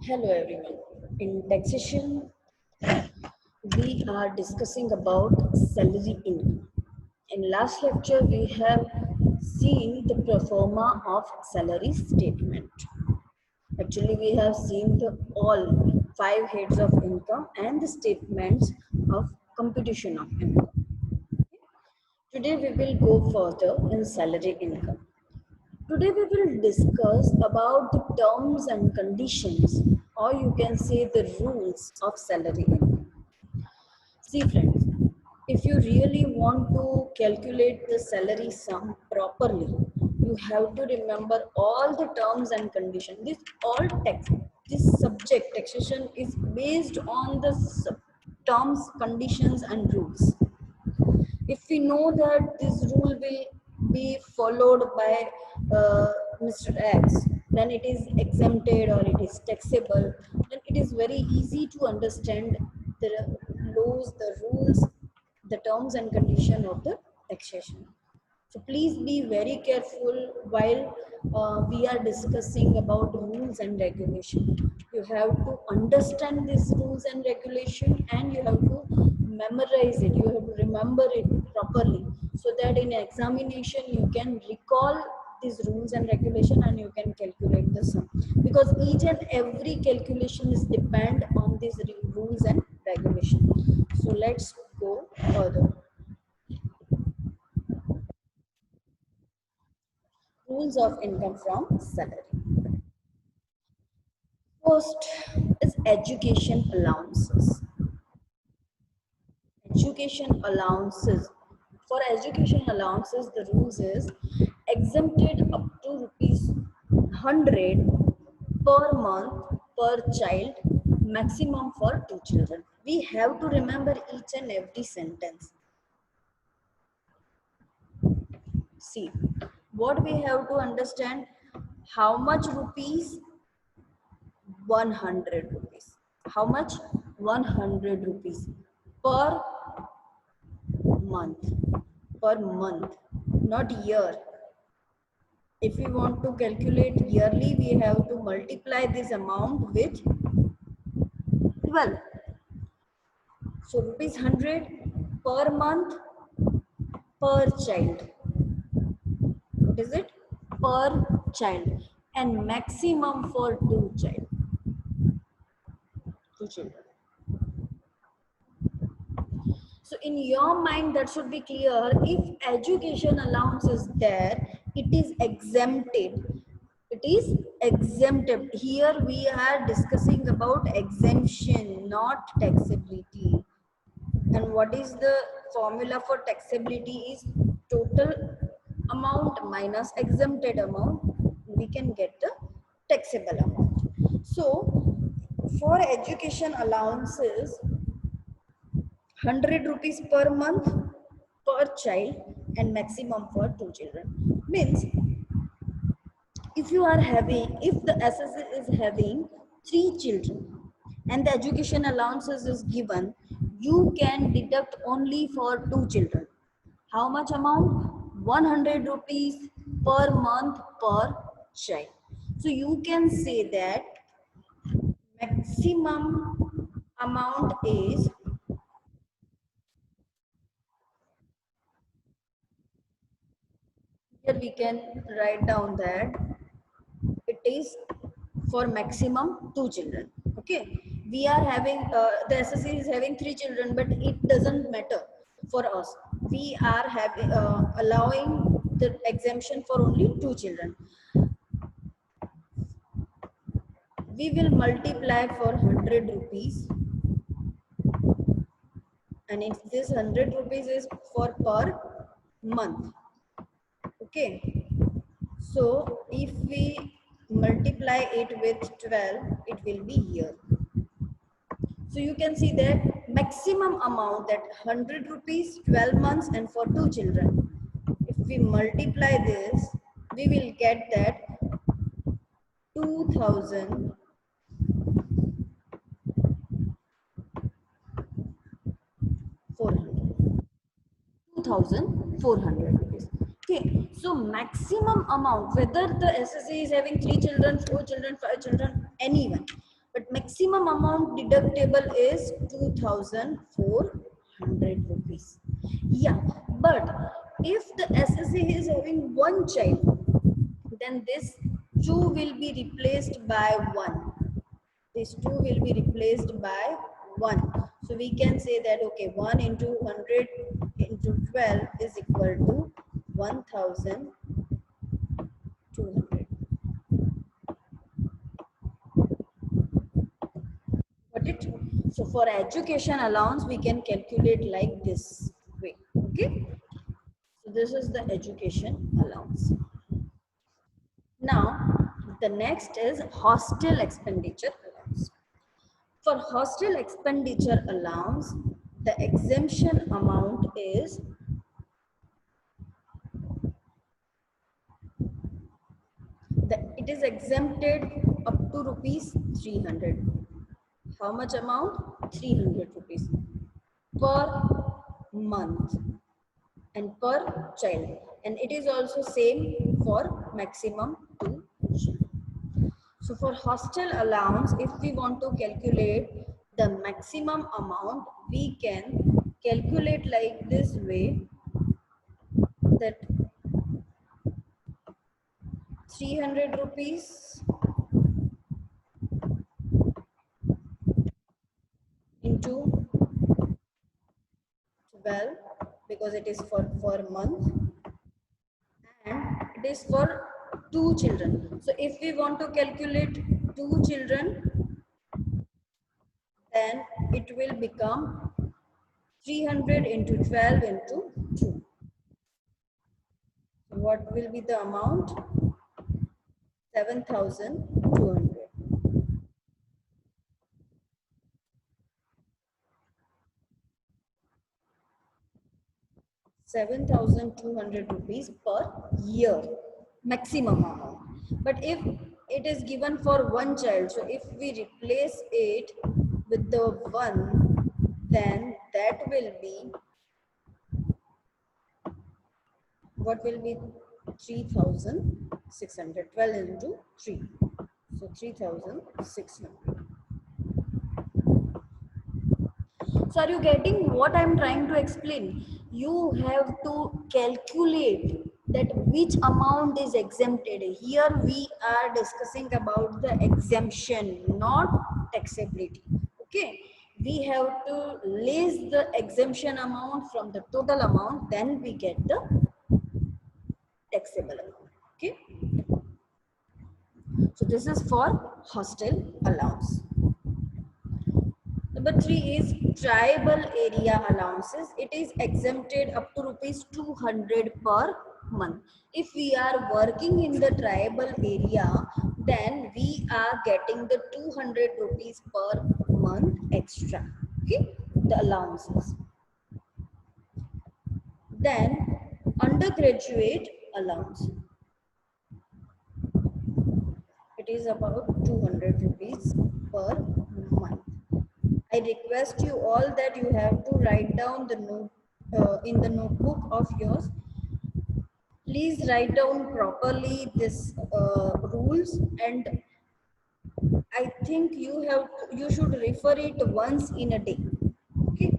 Hello everyone. In taxation, we are discussing about salary income. In last lecture, we have seen the pro forma of salary statement. Actually, we have seen the all five heads of income and the statements of computation of income. Today, we will go further in salary income. Today we will discuss about the terms and conditions, or you can say the rules of salary income. See friends, if you really want to calculate the salary sum properly, you have to remember all the terms and conditions. This subject taxation is based on the terms, conditions and rules. If we know that this rule will be followed by Mr. X, then it is exempted or it is taxable, then it is very easy to understand the laws, the rules, the terms and condition of the taxation. So please be very careful while we are discussing about rules and regulation. You have to understand these rules and regulation, and you have to memorize it. You have to remember it properly so that in examination you can recall these rules and regulation and you can calculate the sum. Because each and every calculation is depend on these rules and regulation. So let's go further. Rules of income from salary. First is education allowances. Education allowances. For education allowances, the rules is exempted up to rupees 100 per month per child, maximum for two children. We have to remember each and every sentence. See, what we have to understand, how much rupees? 100 rupees. How much? 100 rupees per month. Per month, not year. If we want to calculate yearly, we have to multiply this amount with 12. So rupees 100 per month per child. What is it? Per child, and maximum for two children. So in your mind, that should be clear. If education allowance is there, it is exempted. It is exempted. Here we are discussing about exemption, not taxability. And what is the formula for taxability is total amount minus exempted amount. We can get the taxable amount. So for education allowances, 100 rupees per month per child and maximum for two children. Means if the SSC is having three children and the education allowances is given, you can deduct only for two children. How much amount? 100 rupees per month per child. So you can say that maximum amount is, here we can write down that it is for maximum two children. Okay, we are having the SSC is having three children, but it doesn't matter for us. We are having allowing the exemption for only two children. We will multiply for 100 rupees, and if this 100 rupees is for per month. Okay, so if we multiply it with 12, it will be here. So you can see that maximum amount, that 100 rupees, 12 months and for two children. If we multiply this, we will get that 2,400. 2,400 rupees. Okay, so maximum amount, whether the SSC is having three children, four children, five children, anyone, But maximum amount deductible is 2,400 rupees. Yeah, but if the SSA is having one child, then this 2 will be replaced by 1. This 2 will be replaced by 1. So we can say that, okay, 1 into 100 into 12 is equal to 1,200. Got it? So for education allowance, we can calculate like this way. Okay. So this is the education allowance. Now, the next is hostel expenditure allowance. For hostel expenditure allowance, the exemption amount is it is exempted up to rupees 300. How much amount? 300 rupees per month and per child, and it is also same for maximum 2 children. So for hostel allowance, if we want to calculate the maximum amount, we can calculate like this way, that 300 rupees into 12, because it is for month, and it is for 2 children. So if we want to calculate 2 children, then it will become 300 into 12 into 2. So what will be the amount? 7,200. 7,200 rupees per year, maximum amount. But if it is given for one child, so if we replace it with the 1, then that will be, what will be 3,600, 12 into 3, so 3,600. So are you getting what I am trying to explain? You have to calculate that which amount is exempted. Here we are discussing about the exemption, not taxability. Okay, we have to less the exemption amount from the total amount, then we get the taxable amount. Okay, so this is for hostel allowance. Number 3 is tribal area allowances. It is exempted up to rupees 200 per month. If we are working in the tribal area, then we are getting the 200 rupees per month extra. Okay, the allowances. Then undergraduate allowance. It is about 200 rupees per month. I request you all that you have to write down the note in the notebook of yours. Please write down properly this rules, and I think you should refer it once in a day. Okay.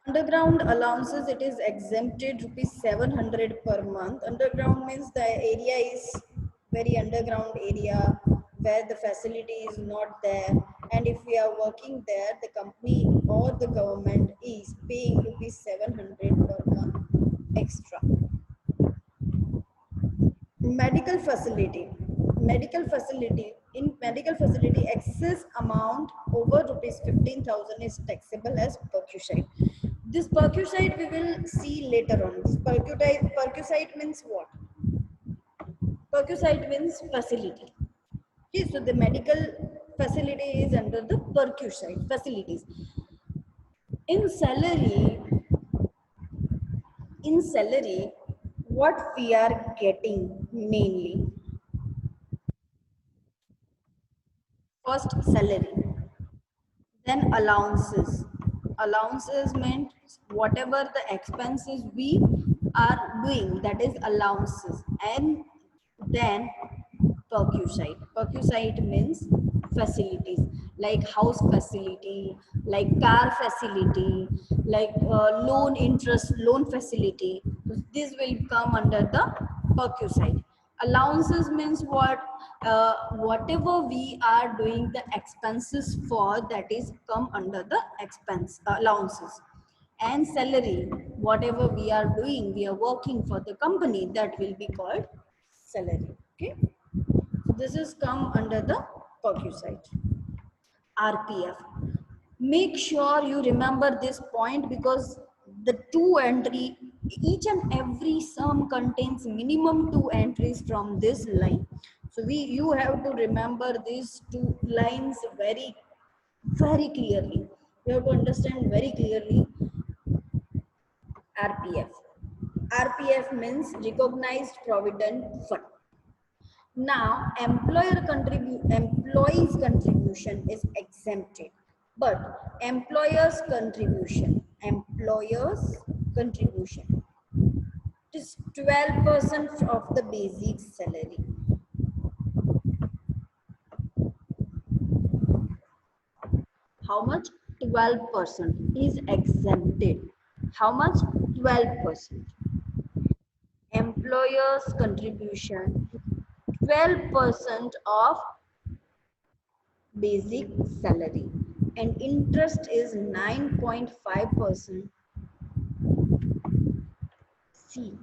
Underground allowances, it is exempted rupees 700 per month. Underground means the area is very underground area where the facility is not there, and if we are working there, the company or the government is paying rupees 700 per month extra. Medical facility. In medical facility, excess amount over rupees 15,000 is taxable as perquisite. This perquisite we will see later on. This perquisite means what? Perquisite means facility. Okay, so the medical facility is under the perquisite facilities. In salary, what we are getting mainly? First, salary. Then allowances. Allowances meant whatever the expenses we are doing, that is allowances. And then perquisite. Perquisite means facilities like house facility, like car facility, like loan facility. This will come under the perquisite. Allowances means what? Whatever we are doing the expenses for, that is come under the expense allowances. And salary, whatever we are doing, we are working for the company, that will be called salary. Okay, so this is come under the perquisite. RPF. Make sure you remember this point, because the two entry, each and every sum contains minimum two entries from this line. So you have to remember these two lines very clearly. You have to understand very clearly RPF. RPF means Recognized Provident Fund. Now, employees' contribution is exempted, but employers' contribution is 12% of the basic salary. How much? 12% is exempted. How much? 12%. Employers' contribution, 12% of basic salary, and interest is 9.5%. C.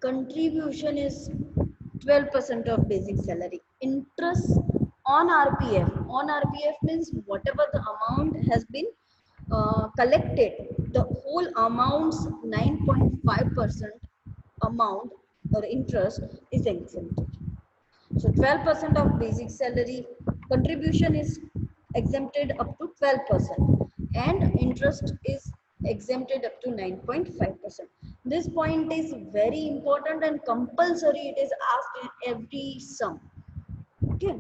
Contribution is 12% of basic salary. Interest on RPF. On RPF means whatever the amount has been collected, the whole amount's 9.5% amount or interest is exempted. So 12% of basic salary, contribution is exempted up to 12%, and interest is exempted up to 9.5%. This point is very important and compulsory. It is asked in every sum. Okay.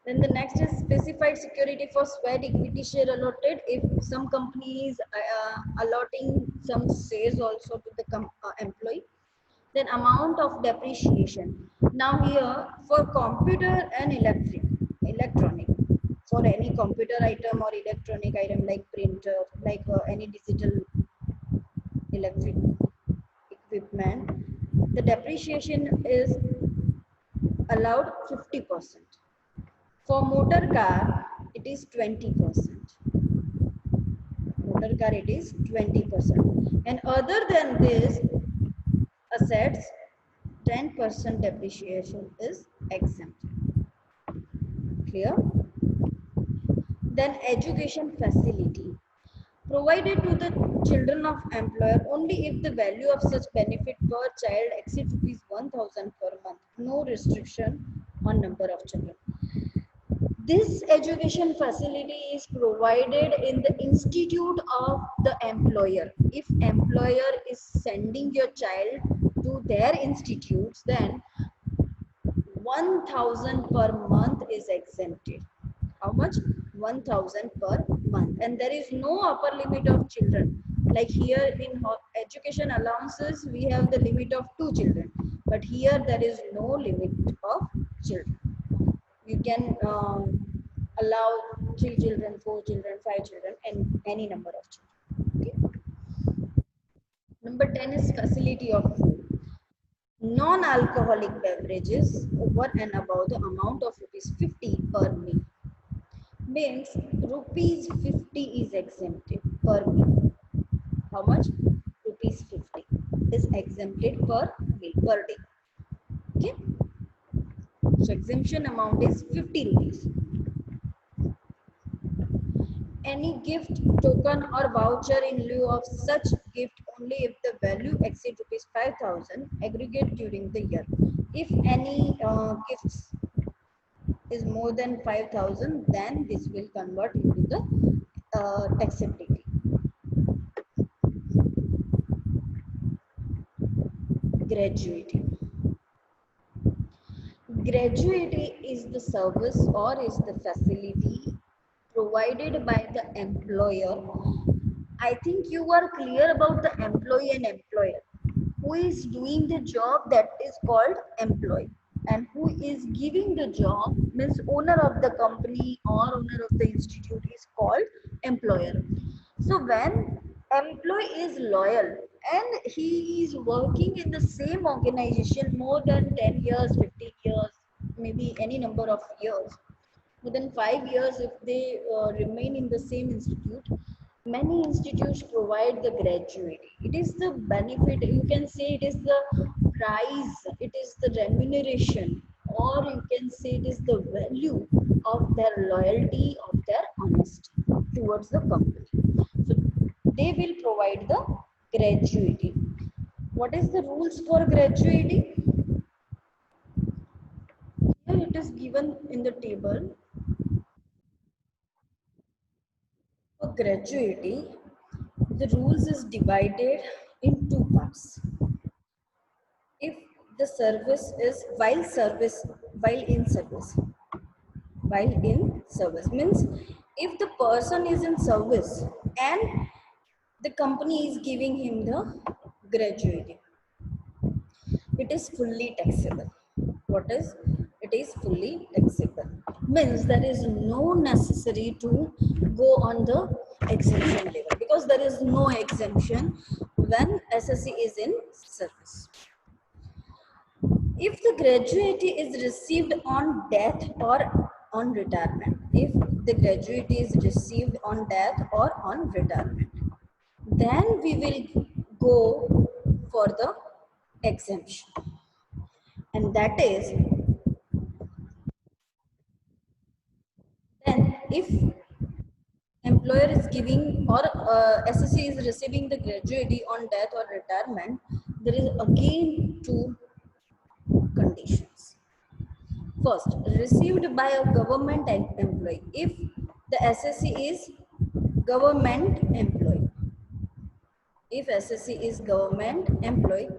Then the next is specified security for sweat equity share allotted. If some company is allotting some shares also to the employee, then amount of depreciation. Now here for computer and electronic, for any computer item or electronic item like printer, like any digital electric equipment, the depreciation is allowed 50%. For motor car, it is 20%. Motor car, it is 20%. And other than this, assets, 10% depreciation is exempted. Clear? Then education facility. Provided to the children of employer only if the value of such benefit per child exceeds ₹1,000 per month. No restriction on number of children. This education facility is provided in the institute of the employer. If employer is sending your child to their institutes, then 1,000 per month is exempted. How much? 1,000 per month. And there is no upper limit of children. Like here in education allowances, we have the limit of 2 children. But here there is no limit of children. You can allow 3 children, 4 children, 5 children, and any number of children. Okay. Number 10 is facility of food. Non-alcoholic beverages over and above the amount of ₹50 per meal. Means ₹50 is exempted per meal. How much? ₹50 is exempted per meal, per day. Okay. So exemption amount is ₹50. Any gift, token or voucher in lieu of such gift only if the value exceeds ₹5,000 aggregate during the year. If any gifts is more than 5,000, then this will convert into the taxability. Gratuity. Gratuity is the service or is the facility provided by the employer. I think you are clear about the employee and employer. who is doing the job, that is called employee, and who is giving the job means owner of the company or owner of the institute is called employer. So when employee is loyal and he is working in the same organization more than 10 years, 15 years, maybe any number of years, within 5 years, if they remain in the same institute, many institutes provide the gratuity. It is the benefit, you can say it is the price, it is the remuneration, or you can say it is the value of their loyalty, of their honesty towards the company. So they will provide the gratuity. What is the rules for gratuity? Here it is given in the table. For gratuity, the rules is divided in two parts. If the service is while in service means if the person is in service and the company is giving him the gratuity, it is fully taxable. What is it? Is fully taxable means there is no necessary to go on the exemption level, because there is no exemption when SSC is in service. If the gratuity is received on death or on retirement, if the gratuity is received on death or on retirement, then we will go for the exemption. And that is, then if employer is giving or SSC is receiving the gratuity on death or retirement, there is again two conditions. First, received by a government employee. If the SSC is government employee, if SSC is government employee,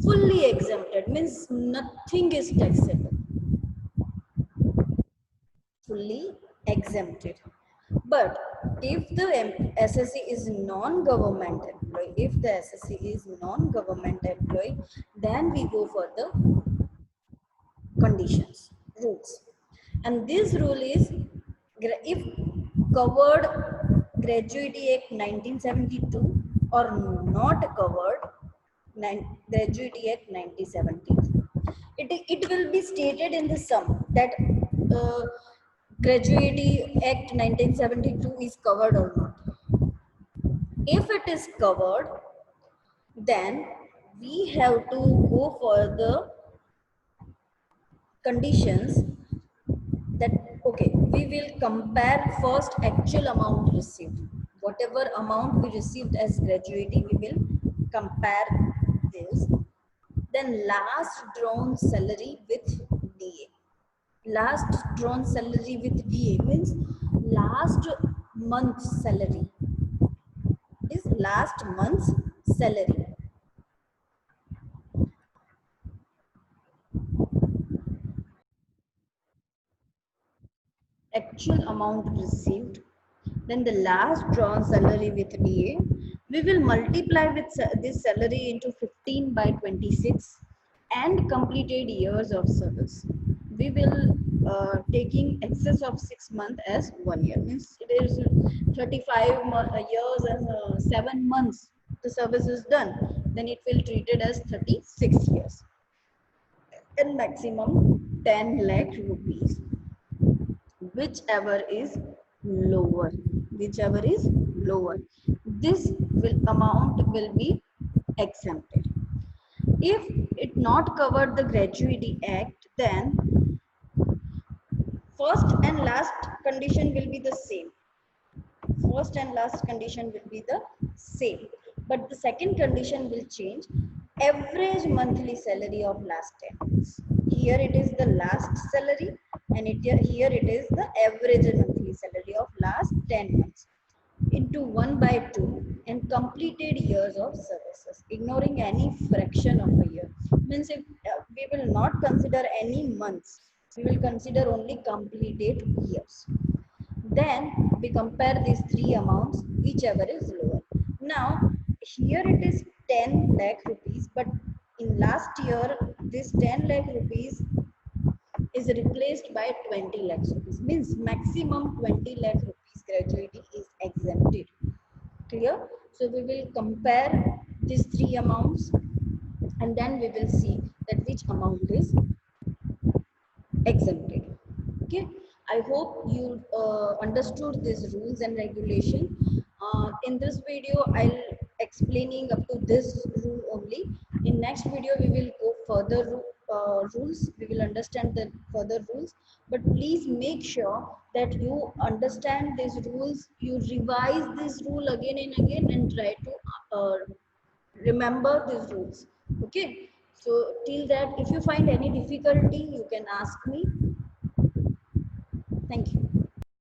fully exempted means nothing is taxable, fully exempted. But if the SSC is non-government employee, if the SSC is non-government employee, then we go for the conditions, rules. And this rule is, if covered Gratuity Act 1972 or not covered Gratuity Act 1973, it will be stated in the sum that Gratuity Act 1972 is covered or not. If it is covered, then we have to go for the conditions that, okay, we will compare first actual amount received. Whatever amount we received as gratuity, we will compare this. Then last drawn salary with DA. Last drawn salary with DA means last month's salary is last month's salary. Actual amount received, then the last drawn salary with DA, we will multiply with this salary into 15 by 26 and completed years of service. We will taking excess of 6 months as 1 year, means it is 35 years and 7 months the service is done, then it will treat it as 36 years and maximum 10 lakh rupees, whichever is lower, this amount will be exempted. If it not covered the Gratuity Act, then first and last condition will be the same. First and last condition will be the same, but the second condition will change. Average monthly salary of last 10 months. Here it is the last salary, and here it is the average monthly salary of last 10 months into 1 by 2 and completed years of services, ignoring any fraction of a year. Means if we will not consider any months, we will consider only completed years. Then we compare these three amounts, whichever is lower. Now here it is 10 lakh rupees, but in last year, this 10 lakh rupees is replaced by 20 lakhs rupees. Means maximum 20 lakh rupees gratuity is exempted. Clear? So we will compare these three amounts and then we will see that which amount is exempted. Okay, I hope you understood these rules and regulation. In this video I'll explaining up to this rule only. In next video we will go further rules, we will understand the further rules, but please make sure that you understand these rules, you revise this rule again and again and try to remember these rules. Okay, so till that, if you find any difficulty you can ask me. Thank you.